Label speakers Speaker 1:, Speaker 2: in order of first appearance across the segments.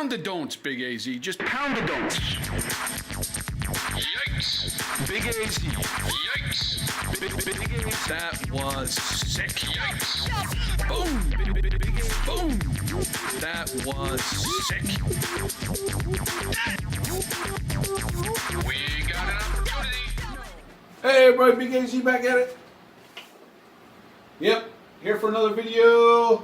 Speaker 1: Pound the don'ts, Big AZ. Just pound the don'ts.
Speaker 2: Yikes.
Speaker 1: Big AZ.
Speaker 2: Yikes.
Speaker 1: Big AZ. That was sick.
Speaker 2: Yikes.
Speaker 1: Boom. Big AZ. Boom. That was sick.
Speaker 2: We got an opportunity.
Speaker 3: Hey everybody, Big AZ back at it. Yep, here for another video.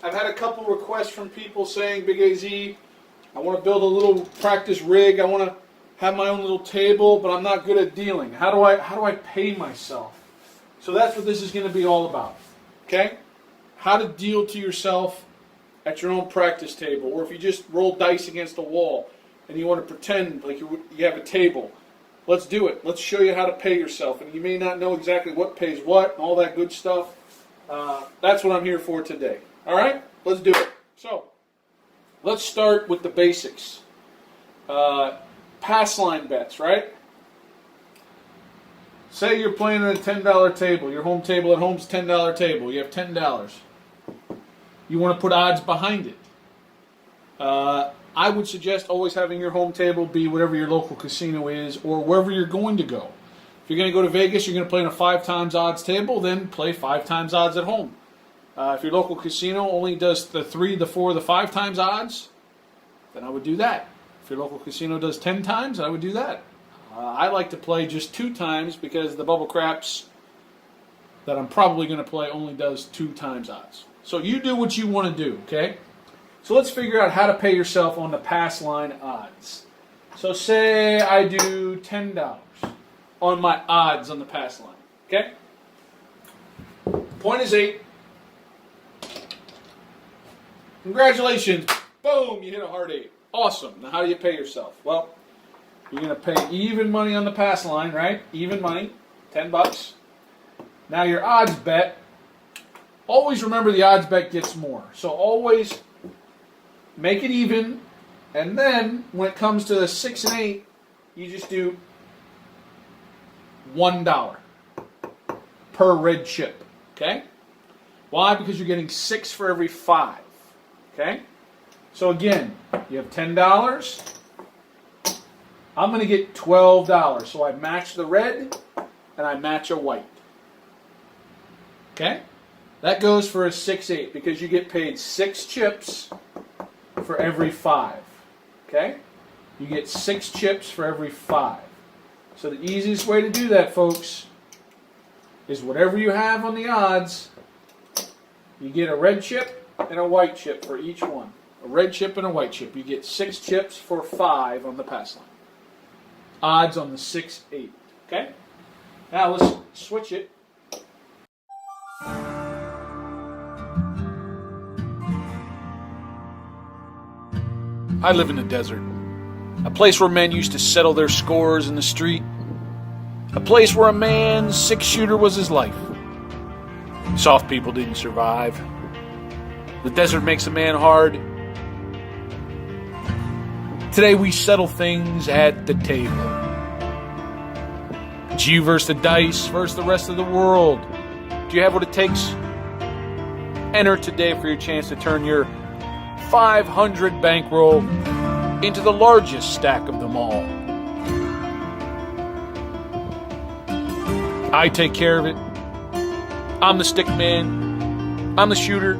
Speaker 3: I've had a couple requests from people saying, Big AZ, I want to build a little practice rig. I want to have my own little table, but I'm not good at dealing. How do I pay myself? So that's what this is going to be all about. Okay? How to deal to yourself at your own practice table, or if you just roll dice against a wall and you want to pretend like you have a table. Let's do it. Let's show you how to pay yourself. And you may not know exactly what pays what and all that good stuff. That's what I'm here for today. All right? Let's do it. So, let's start with the basics. Pass line bets, right? Say you're playing at a $10 table. Your home table at home's a $10 table. You have $10. You want to put odds behind it. I would suggest always having your home table be whatever your local casino is or wherever you're going to go. If you're going to go to Vegas, you're going to play in a 5 times odds table, then play 5 times odds at home. If your local casino only does the 3, the 4, the 5 times odds, then I would do that. If your local casino does 10 times, I would do that. I like to play just 2 times because the bubble craps that I'm probably going to play only does 2 times odds. So you do what you want to do, okay? So let's figure out how to pay yourself on the pass line odds. So say I do $10 on my odds on the pass line, okay? Point is 8. Congratulations. Boom, you hit a hard 8. Awesome. Now how do you pay yourself? Well, you're going to pay even money on the pass line, right? Even money, $10. Now your odds bet, always remember the odds bet gets more. So always make it even, and then when it comes to the 6 and 8, you just do $1 per red chip. Okay? Why? Because you're getting 6 for every 5. Okay? So again, you have $10. I'm going to get $12. So I match the red and I match a white. Okay? That goes for a 6-8 because you get paid 6 chips for every 5. Okay? You get 6 chips for every 5. So the easiest way to do that, folks, is whatever you have on the odds, you get a red chip and a white chip for each one. A red chip and a white chip. You get 6 chips for 5 on the pass line. Odds on the 6-8. Okay? Now let's switch it. I live in the desert. A place where men used to settle their scores in the street. A place where a man's 6-shooter was his life. Soft people didn't survive. The desert makes a man hard. Today we settle things at the table. It's you versus the dice versus the rest of the world. Do you have what it takes? Enter today for your chance to turn your 500 bankroll into the largest stack of them all. I take care of it. I'm the stick man. I'm the shooter.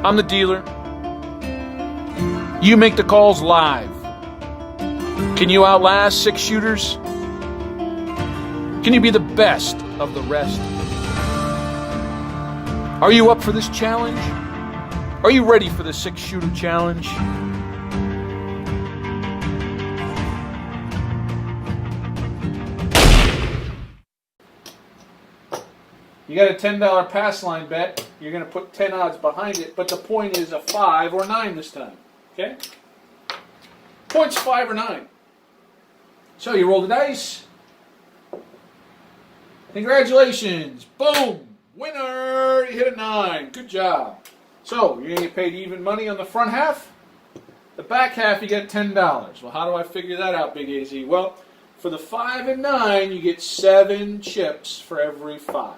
Speaker 3: I'm the dealer. You make the calls live. Can you outlast 6 shooters? Can you be the best of the rest? Are you up for this challenge? Are you ready for the 6-shooter challenge? You got a $10 pass line bet. You're going to put 10 odds behind it, but the point is a 5 or 9 this time. Okay? Point's 5 or 9. So you roll the dice. Congratulations. Boom. Winner. You hit a 9. Good job. So you're going to get paid even money on the front half. The back half you get $10. Well, how do I figure that out, Big AZ? Well, for the 5 and 9, you get 7 chips for every 5.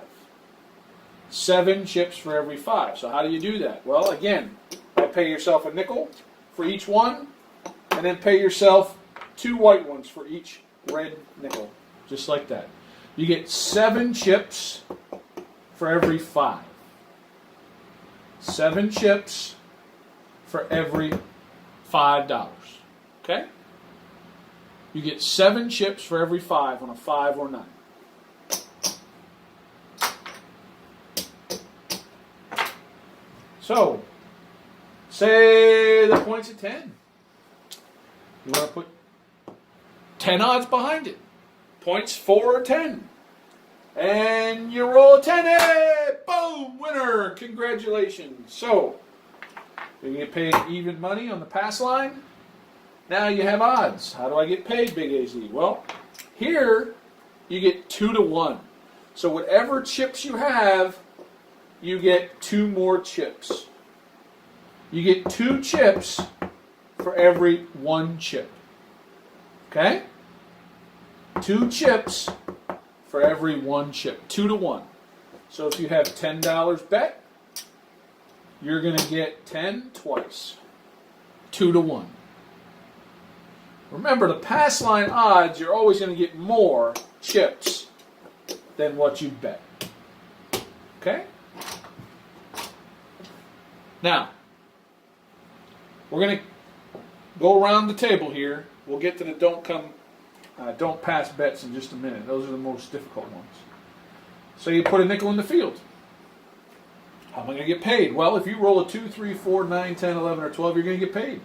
Speaker 3: 7 chips for every 5. So how do you do that? Well, again, I pay yourself a nickel for each one, and then pay yourself 2 white ones for each red nickel, just like that. You get 7 chips for every 5. 7 chips for every $5. Okay? You get 7 chips for every 5 on a 5 or 9. So, say the point's at 10. You want to put 10 odds behind it. Points 4 or 10. And you roll a 10. Hey, boom, winner. Congratulations. So, you get paid even money on the pass line. Now you have odds. How do I get paid, Big AZ? Well, here you get 2 to 1. So whatever chips you have, you get 2 more chips. You get 2 chips for every 1 chip. Okay? 2 chips for every 1 chip. 2 to 1. So if you have $10 bet, you're going to get 10 twice. 2 to 1. Remember, the pass line odds, you're always going to get more chips than what you bet. Okay? Now, we're going to go around the table here. We'll get to the don't pass bets in just a minute. Those are the most difficult ones. So you put a nickel in the field. How am I going to get paid? Well, if you roll a 2, 3, 4, 9, 10, 11, or 12, you're going to get paid.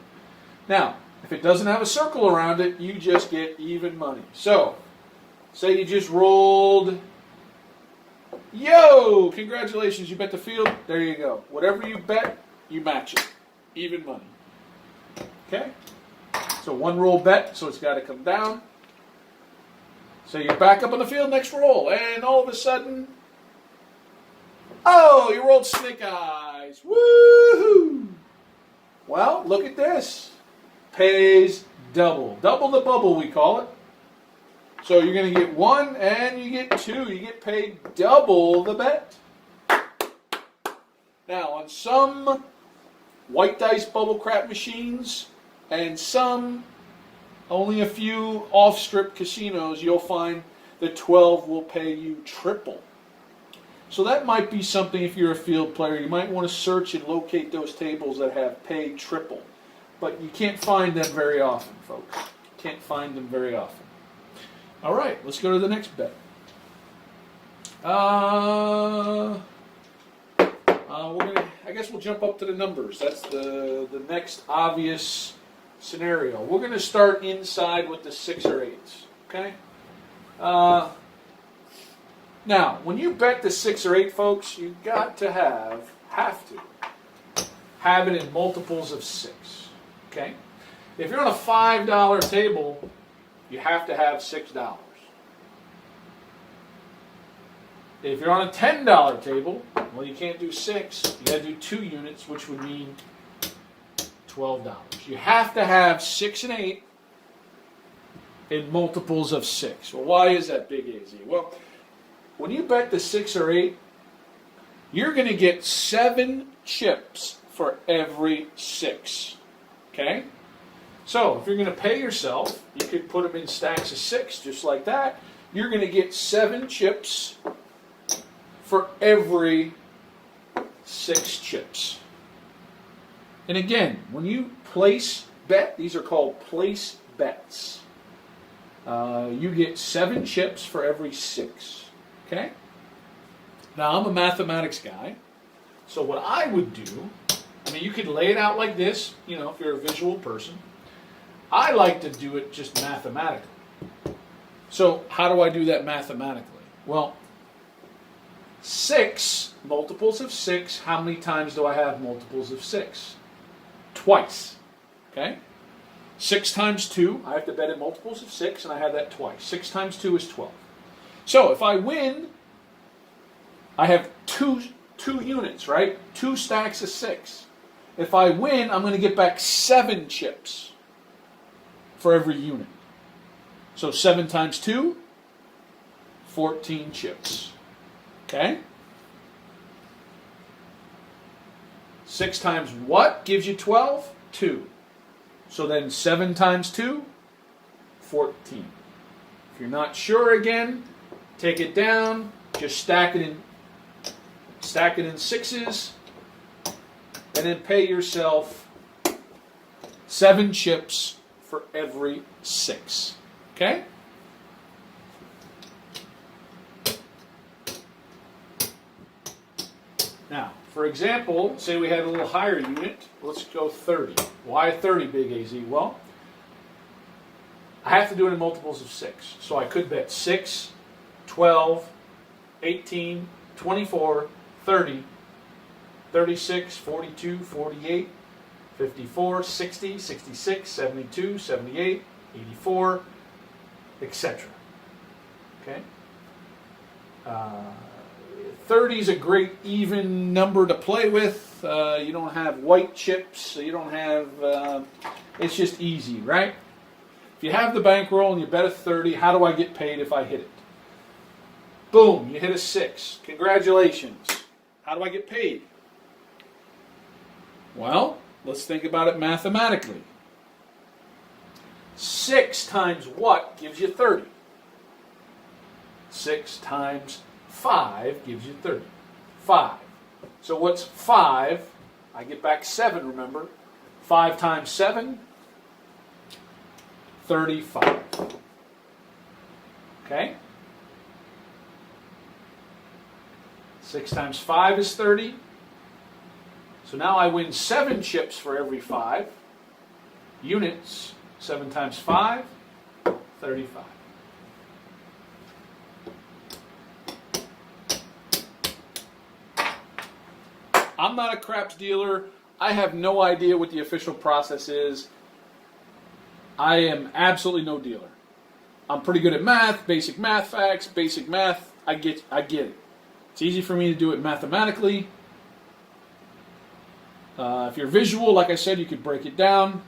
Speaker 3: Now, if it doesn't have a circle around it, you just get even money. So, say you just rolled, yo, congratulations, you bet the field, there you go. Whatever you bet, you match it. Even money. Okay? So 1 roll bet, so it's got to come down. So you're back up on the field, next roll, and all of a sudden, oh, you rolled snake eyes. Woohoo! Well, look at this. Pays double. Double the bubble, we call it. So you're going to get 1 and you get 2. You get paid double the bet. Now, on some white dice bubble crap machines and some, only a few off-strip casinos, you'll find the 12 will pay you triple. So that might be something, if you're a field player, you might want to search and locate those tables that have paid triple. But you can't find them very often, folks. Can't find them very often. All right, let's go to the next bet. I guess we'll jump up to the numbers. That's the next obvious scenario. We're going to start inside with the 6 or 8s. Okay. Now, when you bet the 6 or 8, folks, you got to have it in multiples of 6. Okay? If you're on a $5 table, you have to have $6. If you're on a $10 table, well, you can't do 6. You got to do 2 units, which would mean $12. You have to have 6 and 8 in multiples of 6. Well, why is that, Big AZ? Well, when you bet the 6 or 8, you're going to get 7 chips for every 6. Okay? So, if you're going to pay yourself, you could put them in stacks of 6, just like that. You're going to get 7 chips for every 6 chips. And again, when you place bet, these are called place bets. You get 7 chips for every 6. Okay? Now, I'm a mathematics guy, so what I would do, I mean, you could lay it out like this, you know, if you're a visual person. I like to do it just mathematically. So, how do I do that mathematically? Well, 6, multiples of 6, how many times do I have multiples of 6? Twice. Okay? 6 times 2, I have to bet in multiples of 6, and I have that twice. 6 times 2 is 12. So, if I win, I have two units, right? 2 stacks of 6. If I win, I'm going to get back 7 chips for every unit. So 7 times 2, 14 chips. Okay? 6 times what gives you 12? 2. So then 7 times 2? 14. If you're not sure again, take it down, just stack it in sixes, and then pay yourself 7 chips for every 6. Okay? Now, for example, say we had a little higher unit. Let's go 30. Why 30, Big AZ? Well, I have to do it in multiples of 6. So I could bet 6, 12, 18, 24, 30, 36, 42, 48, 54, 60, 66, 72, 78, 84, etc. Okay? 30 is a great even number to play with. You don't have white chips, so you don't have, it's just easy, right? If you have the bankroll and you bet a 30, how do I get paid if I hit it? Boom, you hit a 6. Congratulations. How do I get paid? Well, let's think about it mathematically. 6 times what gives you 30? 6 times 5 gives you 30. 5. So what's 5? I get back 7, remember? 5 times 7? 35. Okay? 6 times 5 is 30. So now I win 7 chips for every 5. Units. 7 times 5, 35. I'm not a craps dealer. I have no idea what the official process is. I am absolutely no dealer. I'm pretty good at math, basic math facts, basic math. I get it. It's easy for me to do it mathematically. If you're visual, like I said, you could break it down.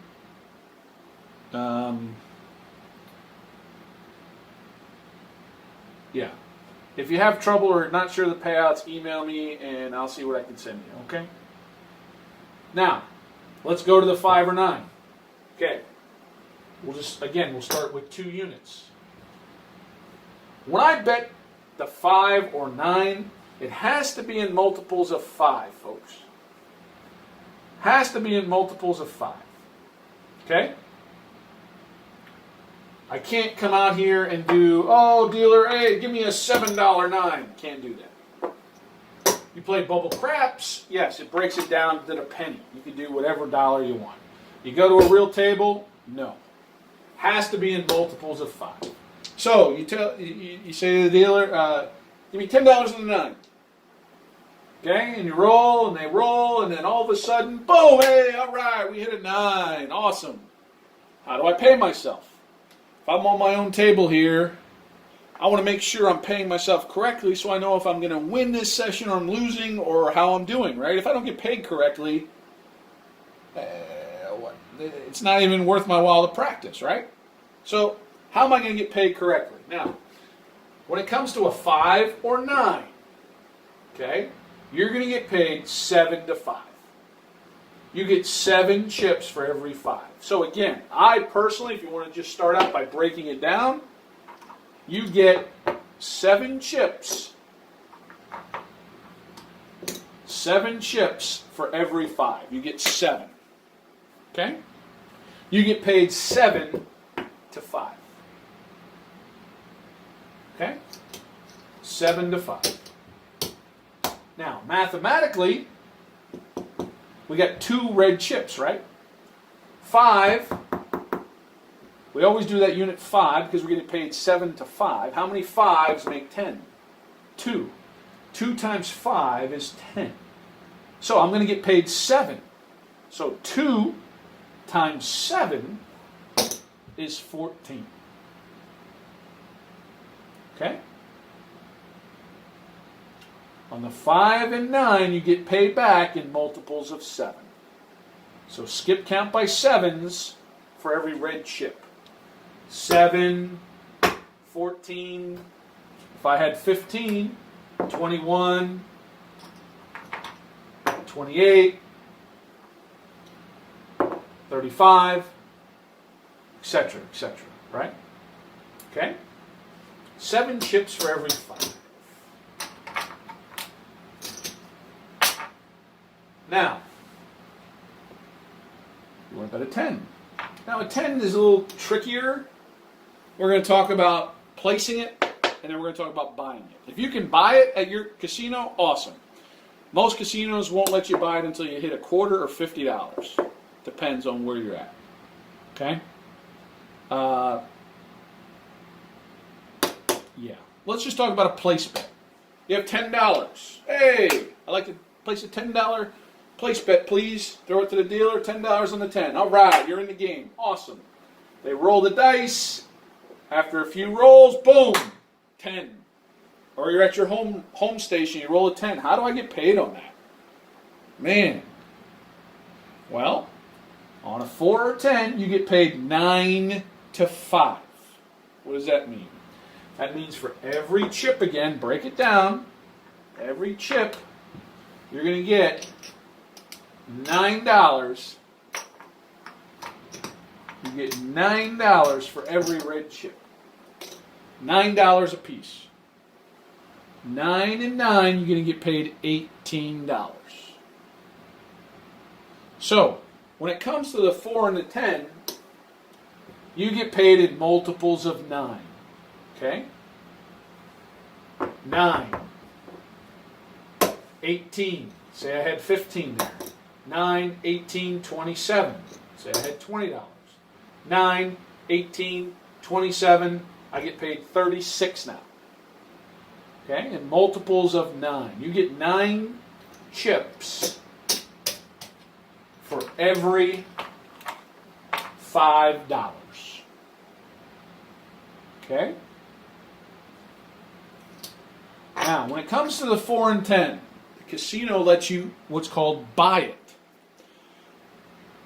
Speaker 3: Yeah. If you have trouble or not sure of the payouts, email me and I'll see what I can send you, okay? Now, let's go to the 5 or 9. Okay. We'll start with 2 units. When I bet the 5 or 9, it has to be in multiples of 5, folks. Has to be in multiples of 5. Okay? I can't come out here and do, oh, dealer, hey, give me a $7 9. Can't do that. You play bubble craps, yes, it breaks it down to the penny. You can do whatever dollar you want. You go to a real table, no. Has to be in multiples of 5. So you say to the dealer, give me $10 on the 9. Okay, and you roll, and they roll, and then all of a sudden, boom, hey, all right, we hit a 9. Awesome. How do I pay myself? If I'm on my own table here, I want to make sure I'm paying myself correctly so I know if I'm going to win this session or I'm losing or how I'm doing, right? If I don't get paid correctly, it's not even worth my while to practice, right? So how am I going to get paid correctly? Now, when it comes to a 5 or 9, okay, you're going to get paid 7 to 5. You get 7 chips for every 5. So again, I personally, if you want to just start out by breaking it down, you get 7 chips. 7 chips for every 5. You get 7. Okay? You get paid 7 to 5. Okay? 7 to 5. Now, mathematically, we got 2 red chips, right? 5, we always do that unit 5 because we're getting paid 7 to 5. How many 5s make 10? 2. 2 times 5 is 10. So I'm going to get paid 7. So 2 times 7 is 14. Okay? On the 5 and 9, you get paid back in multiples of 7. So skip count by 7s for every red chip. 7, 14, if I had 15, 21, 28, 35, etc., etc., right? Okay? 7 chips for every 5. Now, you want to bet a 10. Now, a 10 is a little trickier. We're going to talk about placing it, and then we're going to talk about buying it. If you can buy it at your casino, awesome. Most casinos won't let you buy it until you hit a quarter or $50. Depends on where you're at. Okay? Yeah. Let's just talk about a place bet. You have $10. Hey, I'd like to place a $10 place bet, please. Throw it to the dealer, $10 on the 10. All right, you're in the game. Awesome. They roll the dice. After a few rolls, boom, 10. Or you're at your home station, you roll a 10. How do I get paid on that? Man. Well, on a 4 or 10, you get paid 9 to 5. What does that mean? That means for every chip again, break it down, every chip, you're going to get $9. You get $9 for every red chip. $9 a piece. 9 and 9, you're going to get paid $18. So, when it comes to the 4 and the 10, you get paid in multiples of 9. Okay? 9. 18. Say I had 15 there. 9, 18, 27. Say I had $20. 9, 18, 27. I get paid 36 now. Okay? In multiples of 9. You get 9 chips for every $5. Okay? Now, when it comes to the 4 and 10, the casino lets you what's called buy it.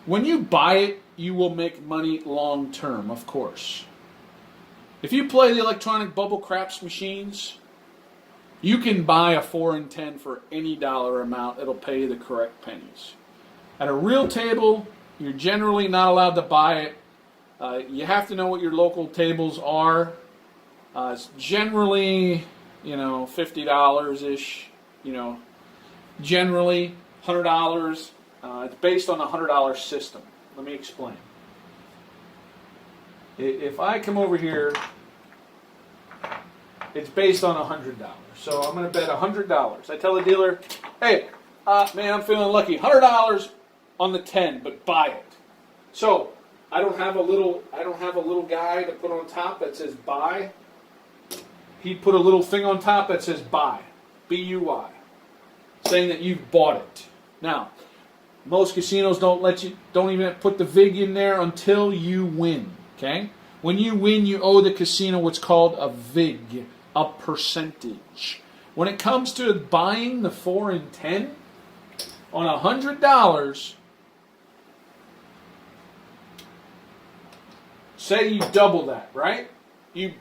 Speaker 3: When you buy it, you will make money long term, of course. If you play the electronic bubble craps machines, you can buy a 4 and 10 for any dollar amount. It'll pay you the correct pennies. At a real table, you're generally not allowed to buy it. You have to know what your local tables are. It's generally, $50-ish, generally $100. It's based on a $100 system. Let me explain. If I come over here, it's based on $100. So I'm going to bet $100. I tell the dealer, hey, man, I'm feeling lucky. $100 on the 10, but buy it. So I don't have a little guy to put on top that says buy. He put a little thing on top that says buy, B-U-Y, saying that you've bought it. Now, most casinos don't even put the VIG in there until you win. Okay? When you win, you owe the casino what's called a VIG, a percentage. When it comes to buying the 4 and 10, on $100, say you double that, right? You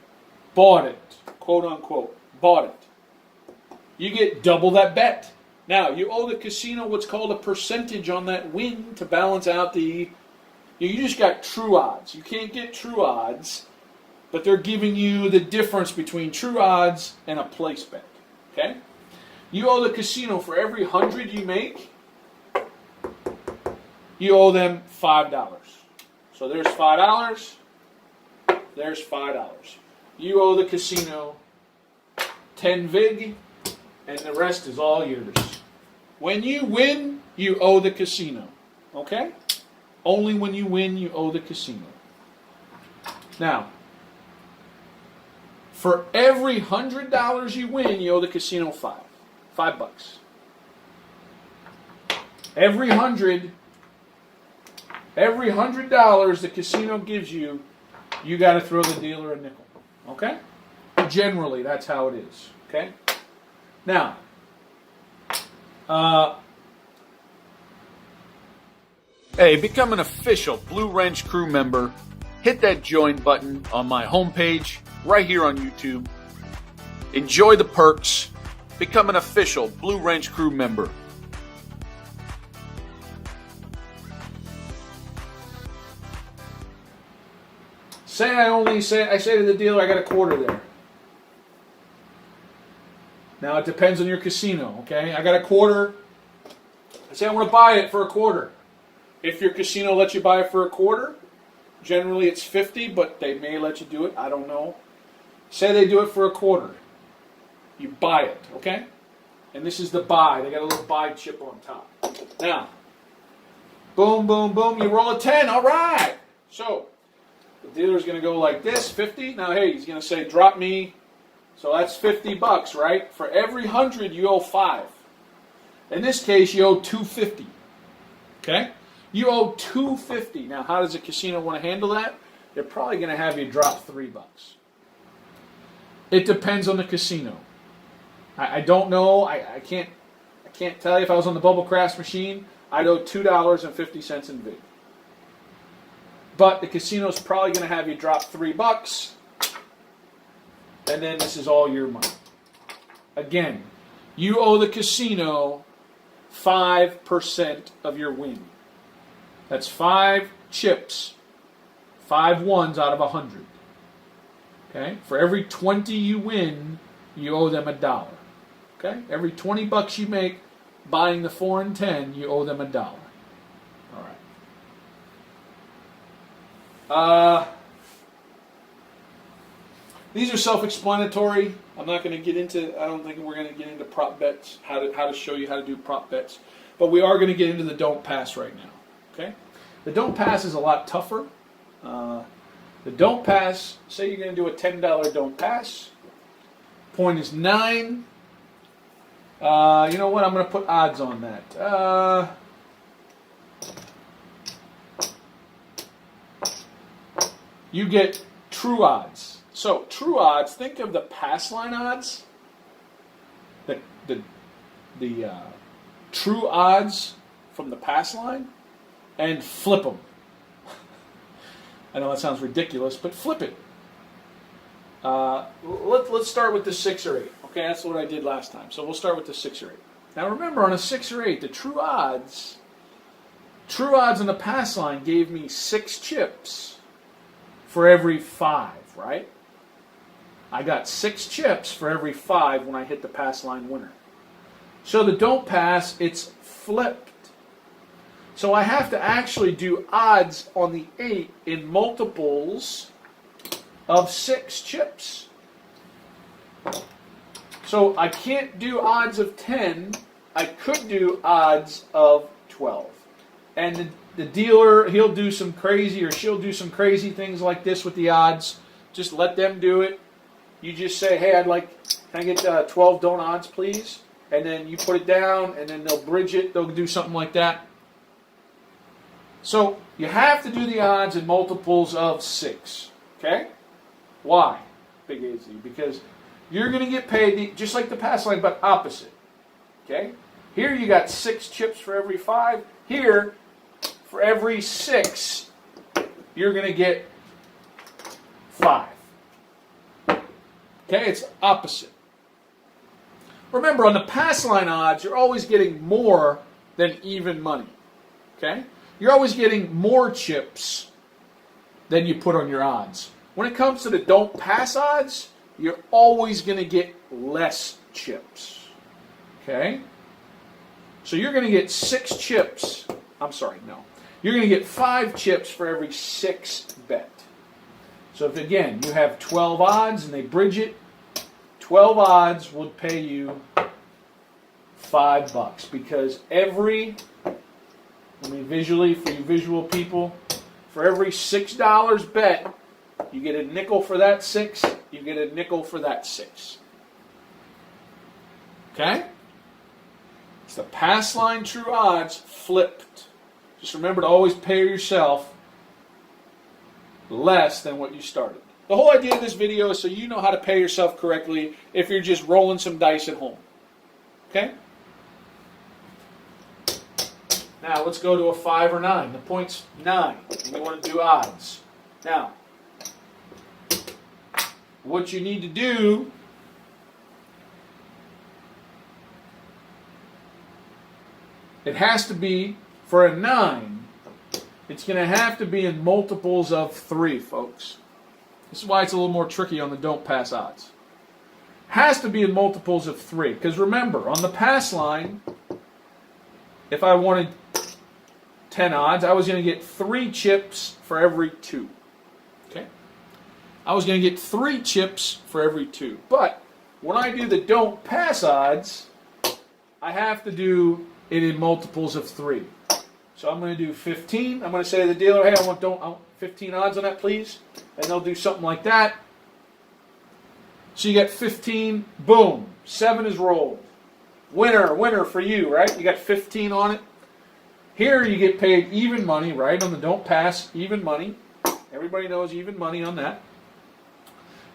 Speaker 3: bought it, quote unquote, bought it. You get double that bet. Now, you owe the casino what's called a percentage on that win to balance out the... You just got true odds. You can't get true odds, but they're giving you the difference between true odds and a place bet. Okay? You owe the casino for every 100 you make, you owe them $5. So there's $5. There's $5. You owe the casino 10 VIG, and the rest is all yours. When you win, you owe the casino. Okay? Only when you win, you owe the casino. Now, for every $100 you win, you owe the casino $5. $5. Every $100 the casino gives you, you got to throw the dealer a nickel. Okay? Generally, that's how it is. Okay? Now, hey, become an official Blue Wrench crew member. Hit that join button on my homepage right here on YouTube. Enjoy the perks. Become an official Blue Wrench crew member. I say to the dealer, I got a quarter there. Now it depends on your casino, okay? I got a quarter. I say I want to buy it for a quarter. If your casino lets you buy it for a quarter, generally it's 50, but they may let you do it. I don't know. Say they do it for a quarter. You buy it, okay? And this is the buy. They got a little buy chip on top. Now, boom, boom, boom. You roll a 10. All right. So the dealer's going to go like this, 50. Now, hey, he's going to say, drop me. So that's $50, right? For every 100, you owe 5. In this case, you owe $250. Okay? You owe $250. Now, how does a casino want to handle that? They're probably going to have you drop $3. It depends on the casino. I don't know. I can't tell you if I was on the Bubble Crash machine. I'd owe $2.50 in vig. But the casino's probably going to have you drop $3, and then this is all your money. Again, you owe the casino 5% of your win. That's 5 chips, 5 ones out of 100. Okay? For every 20 you win, you owe them $1. Okay? Every $20 you make buying the 4 and 10, you owe them $1. All right. These are self-explanatory. I'm not going to get into. I don't think we're going to get into prop bets. How to show you how to do prop bets. But we are going to get into the don't pass right now. Okay? The don't pass is a lot tougher. The don't pass. Say you're going to do a $10 don't pass. Point is 9. You know what? I'm going to put odds on that. You get true odds. So true odds. Think of the pass line odds. The true odds from the pass line, and flip them. I know that sounds ridiculous, but flip it. Let's start with the 6 or 8. Okay, that's what I did last time. So we'll start with the 6 or 8. Now remember, on a 6 or 8, the true odds on the pass line gave me 6 chips for every 5, right? I got 6 chips for every 5 when I hit the pass line winner. So the don't pass, it's flipped. So I have to actually do odds on the 8 in multiples of 6 chips. So I can't do odds of 10. I could do odds of 12. And the dealer, he'll do some crazy, or she'll do some crazy things like this with the odds. Just let them do it. You just say, hey, can I get 12 don't odds, please? And then you put it down, and then they'll bridge it. They'll do something like that. So you have to do the odds in multiples of 6. Okay? Why? Big AZ. Because you're going to get paid just like the pass line, but opposite. Okay? Here you got 6 chips for every 5. Here, for every 6, you're going to get 5. Okay? It's opposite. Remember, on the pass line odds, you're always getting more than even money. Okay? You're always getting more chips than you put on your odds. When it comes to the don't pass odds, you're always going to get less chips. Okay? So you're going to get 6 chips. I'm sorry, no. You're going to get 5 chips for every 6 bet. So if, again, you have 12 odds and they bridge it, 12 odds would pay you $5 because visually, for you visual people, for every $6 bet, you get a nickel for that 6, you get a nickel for that 6. Okay? It's the pass line true odds flipped. Just remember to always pay yourself less than what you started. The whole idea of this video is so you know how to pay yourself correctly if you're just rolling some dice at home. Okay? Now, let's go to a 5 or 9. The point's 9. And we want to do odds. Now, what you need to do it has to be, for a 9, it's going to have to be in multiples of 3, folks. This is why it's a little more tricky on the don't pass odds. Has to be in multiples of 3. Because remember, on the pass line, if I wanted 10 odds, I was going to get 3 chips for every 2. Okay? I was going to get 3 chips for every 2. But when I do the don't pass odds, I have to do it in multiples of 3. So I'm going to do 15. I'm going to say to the dealer, hey, I want 15 odds on that, please. And they'll do something like that. So you get 15. Boom. 7 is rolled. Winner for you, right? You got 15 on it. Here you get paid even money, right? On the don't pass, even money. Everybody knows even money on that.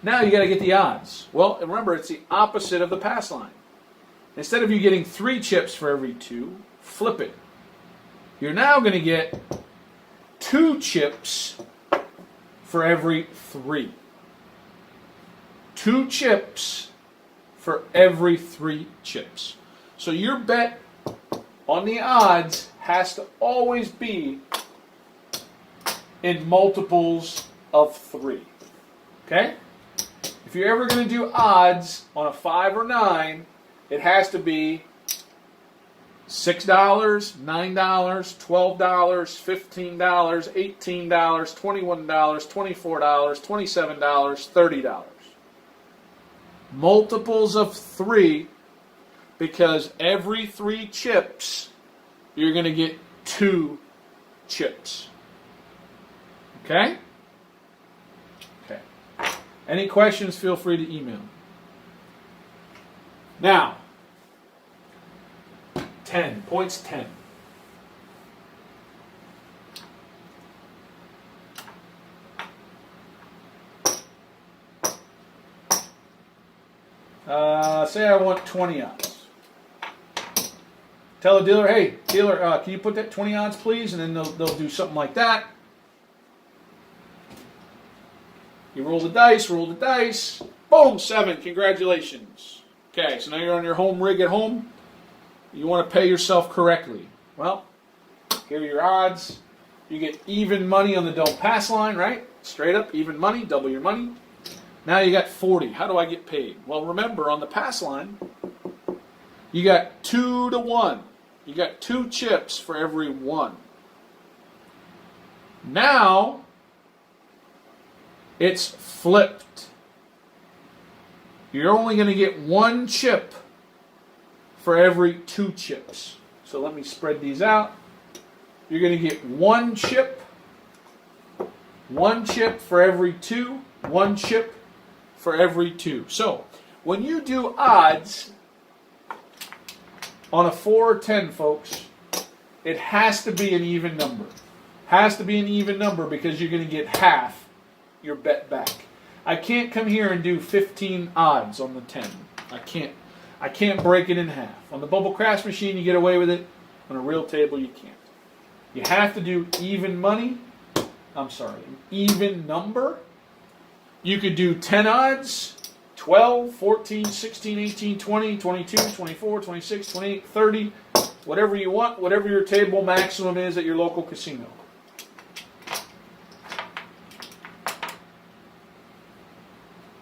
Speaker 3: Now you got to get the odds. Well, remember, it's the opposite of the pass line. Instead of you getting 3 chips for every 2, flip it. You're now going to get 2 chips for every 3. 2 chips for every 3 chips. So your bet on the odds has to always be in multiples of 3. Okay? If you're ever going to do odds on a 5 or 9, it has to be $6, $9, $12, $15, $18, $21, $24, $27, $30. Multiples of 3, because every 3 chips, you're going to get 2 chips. Okay? Okay. Any questions, feel free to email. Now, 10. Points 10. Say I want 20 odds. Tell the dealer, hey, dealer, can you put that 20 odds, please? And then they'll do something like that. You roll the dice. Boom, 7. Congratulations. Okay, so now you're on your home rig at home. You want to pay yourself correctly. Well, here are your odds. You get even money on the don't pass line, right? Straight up, even money, double your money. Now you got 40. How do I get paid? Well, remember, on the pass line, you got 2 to 1. You got 2 chips for every 1. Now, it's flipped. You're only going to get 1 chip for every 2 chips. So let me spread these out. You're going to get 1 chip. 1 chip for every 2. 1 chip for every 2. So when you do odds on a 4 or 10, folks, it has to be an even number. Has to be an even number because you're going to get half your bet back. I can't come here and do 15 odds on the 10. I can't break it in half. On the bubble crash machine, you get away with it. On a real table, you can't. You have to do even money. I'm sorry, an even number. You could do 10 odds, 12, 14, 16, 18, 20, 22, 24, 26, 28, 30, whatever you want, whatever your table maximum is at your local casino.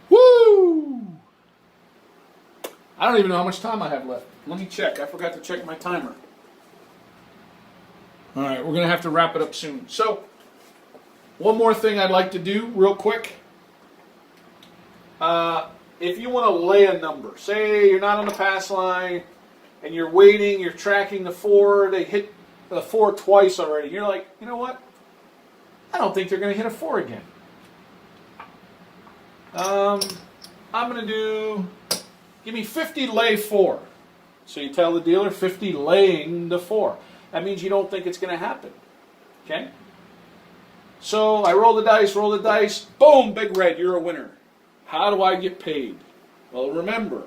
Speaker 3: Woo! I don't even know how much time I have left. Let me check. I forgot to check my timer. All right, we're going to have to wrap it up soon. So, one more thing I'd like to do real quick. If you want to lay a number, say you're not on the pass line and you're waiting, you're tracking the 4, they hit the 4 twice already. You're like, you know what? I don't think they're going to hit a 4 again. I'm going to give me 50 lay 4. So you tell the dealer 50 laying the 4. That means you don't think it's going to happen. Okay? So I roll the dice, boom, big red, you're a winner. How do I get paid? Well, remember,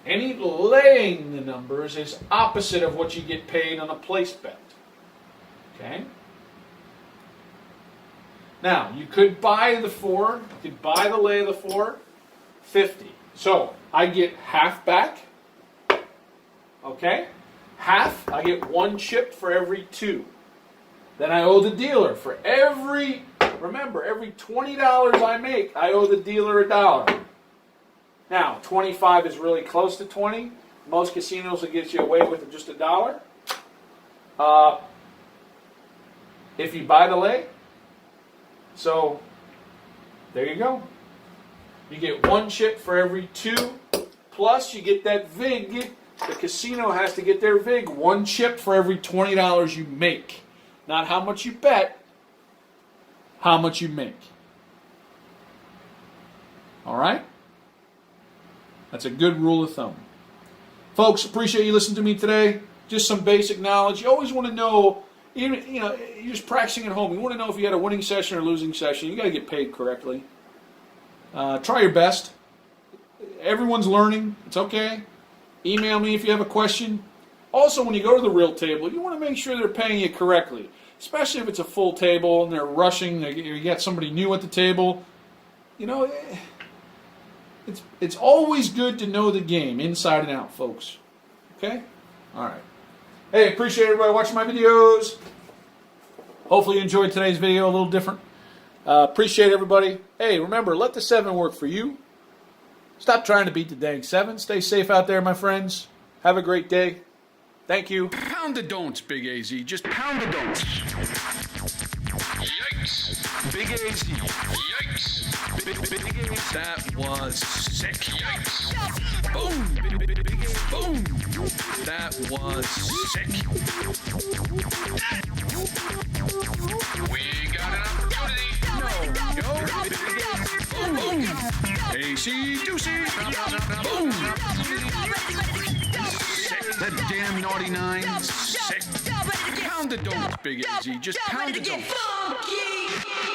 Speaker 3: any laying the numbers is opposite of what you get paid on a place bet. Okay? Now, you could buy the 4, you could buy the lay of the 4, 50. So, I get half back. Okay? Half, I get 1 chip for every 2. Then I owe the dealer for every Remember, every $20 I make, I owe the dealer $1. Now, 25 is really close to 20. Most casinos will get you away with just $1. If you buy the leg. So, there you go. You get 1 chip for every 2. Plus, you get that VIG. The casino has to get their VIG. 1 chip for every $20 you make. Not how much you bet, how much you make. All right? That's a good rule of thumb. Folks, appreciate you listening to me today. Just some basic knowledge. You always want to know, even, you're just practicing at home. You want to know if you had a winning session or losing session. You got to get paid correctly. Try your best. Everyone's learning. It's okay. Email me if you have a question. Also, when you go to the real table, you want to make sure they're paying you correctly, especially if it's a full table and they're rushing. You got somebody new at the table. It's always good to know the game inside and out, folks. Okay? All right. Hey, appreciate everybody watching my videos. Hopefully you enjoyed today's video, a little different. Appreciate everybody. Hey, remember, let the 7 work for you. Stop trying to beat the dang 7. Stay safe out there, my friends. Have a great day. Thank you.
Speaker 1: Pound the don'ts, Big AZ. Just pound the don'ts.
Speaker 2: Yikes.
Speaker 1: Big AZ.
Speaker 2: Yikes.
Speaker 1: Big AZ. That was sick.
Speaker 2: Yikes.
Speaker 1: Boom. Big AZ. Boom. That was sick.
Speaker 2: We got an opportunity.
Speaker 1: Yo. Big AZ. Boom. Boom. AC Doocy. Boom. Sick. That damn naughty 9. Sick. Pound the don'ts, Big AZ. Just pound the don'ts.
Speaker 4: Funky.